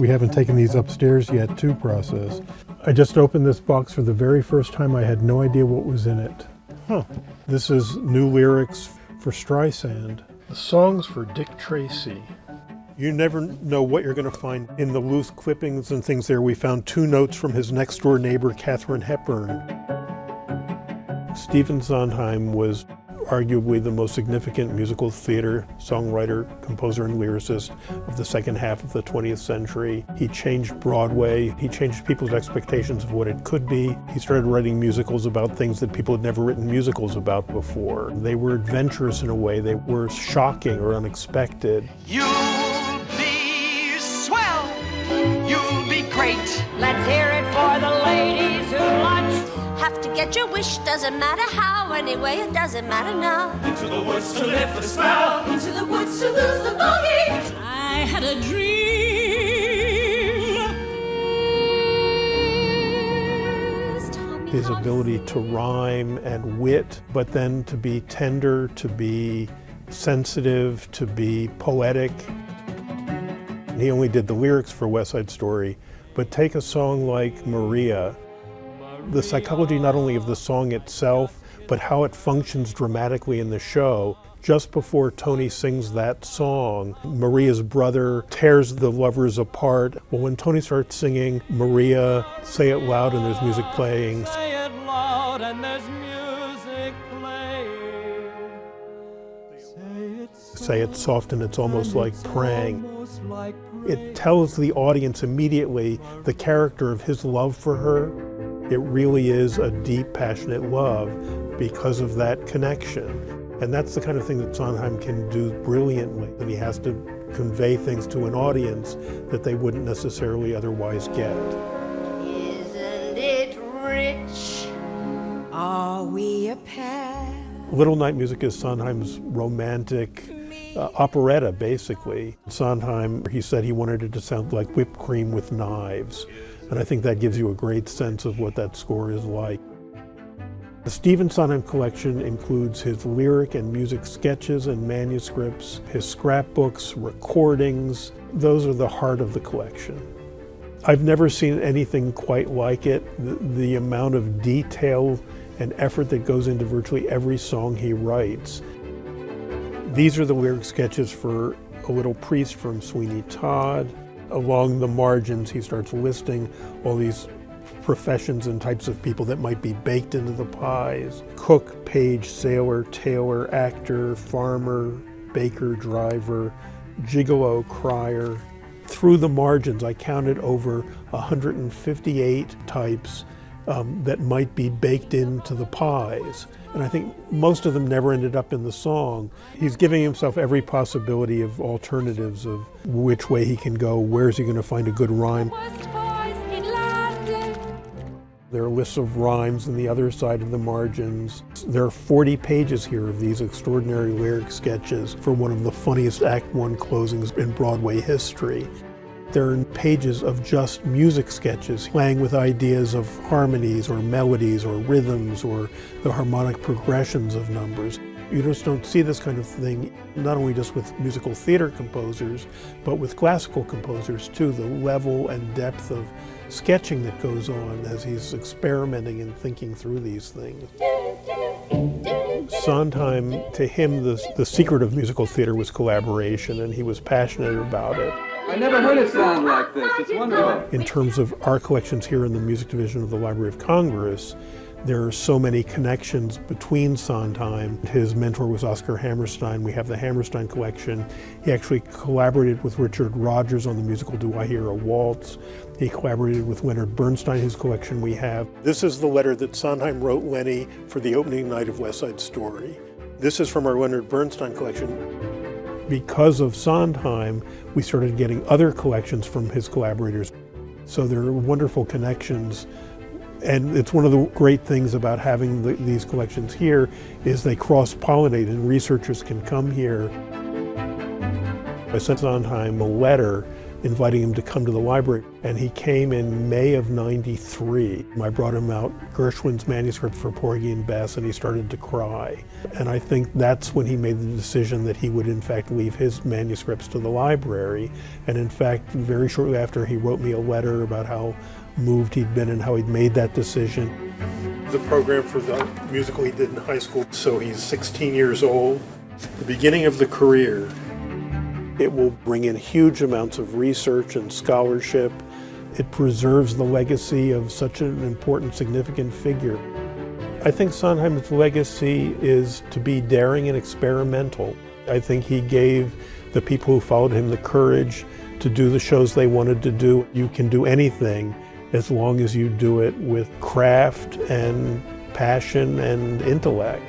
We haven't taken these upstairs yet to process. I just opened this box for the very first time. I had no idea what was in it. This is new lyrics for Streisand. The songs for Dick Tracy. You never know what you're going to find in the loose clippings and things there. We found 2 notes from his next door neighbor, Katharine Hepburn. Stephen Sondheim was arguably the most significant musical theater songwriter, composer, and lyricist of the second half of the 20th century. He changed Broadway. He changed people's expectations of what it could be. He started writing musicals about things that people had never written musicals about before. They were adventurous in a way. They were shocking or unexpected. You'll be swell. You'll be great. Let's hear it for the ladies who lunch. Have to get your wish, doesn't matter how. Anyway, it doesn't matter now. Into the woods to live for the spell. Into the woods to lose the bogey. I had a dream. His ability to rhyme and wit, but then to be tender, to be sensitive, to be poetic. He only did the lyrics for West Side Story, but take a song like Maria. The psychology not only of the song itself, but how it functions dramatically in the show. Just before Tony sings that song, Maria's brother tears the lovers apart. Well, when Tony starts singing Maria, Say It Loud, and there's music playing. Say it loud and there's music playing. Say it soft and it's almost like praying. It tells the audience immediately the character of his love for her. It really is a deep, passionate love because of that connection. And that's the kind of thing that Sondheim can do brilliantly. And he has to convey things to an audience that they wouldn't necessarily otherwise get. Isn't it rich? Are we a pair? Little Night Music is Sondheim's romantic operetta, basically. Sondheim, he said he wanted it to sound like whipped cream with knives. And I think that gives you a great sense of what that score is like. The Stephen Sondheim collection includes his lyric and music sketches and manuscripts, his scrapbooks, recordings. Those are the heart of the collection. I've never seen anything quite like it. The amount of detail and effort that goes into virtually every song he writes. These are the lyric sketches for A Little Priest from Sweeney Todd. Along the margins, he starts listing all these professions and types of people that might be baked into the pies. Cook, page, sailor, tailor, actor, farmer, baker, driver, gigolo, crier. Through the margins, I counted over 158 types that might be baked into the pies. And I think most of them never ended up in the song. He's giving himself every possibility of alternatives of which way he can go, where's he going to find a good rhyme. There are lists of rhymes on the other side of the margins. There are 40 pages here of these extraordinary lyric sketches for one of the funniest Act One closings in Broadway history. There are pages of just music sketches, playing with ideas of harmonies or melodies or rhythms or the harmonic progressions of numbers. You just don't see this kind of thing, not only just with musical theater composers, but with classical composers too, the level and depth of sketching that goes on as he's experimenting and thinking through these things. Sondheim, to him, the secret of musical theater was collaboration, and he was passionate about it. I never heard it sound like this. It's wonderful. In terms of our collections here in the Music Division of the Library of Congress, there are so many connections between Sondheim. His mentor was Oscar Hammerstein. We have the Hammerstein collection. He actually collaborated with Richard Rodgers on the musical Do I Hear a Waltz? He collaborated with Leonard Bernstein, whose collection we have. This is the letter that Sondheim wrote Lenny for the opening night of West Side Story. This is from our Leonard Bernstein collection. Because of Sondheim, we started getting other collections from his collaborators. So there are wonderful connections. And it's one of the great things about having these collections here is they cross-pollinate and researchers can come here. I sent Sondheim a letter inviting him to come to the library. And he came in May of '93. I brought him out Gershwin's manuscript for Porgy and Bess, and he started to cry. And I think that's when he made the decision that he would in fact leave his manuscripts to the library. And in fact, very shortly after, he wrote me a letter about how moved he'd been and how he'd made that decision. The program for the musical he did in high school, so he's 16 years old. The beginning of the career. It will bring in huge amounts of research and scholarship. It preserves the legacy of such an important, significant figure. I think Sondheim's legacy is to be daring and experimental. I think he gave the people who followed him the courage to do the shows they wanted to do. You can do anything as long as you do it with craft and passion and intellect.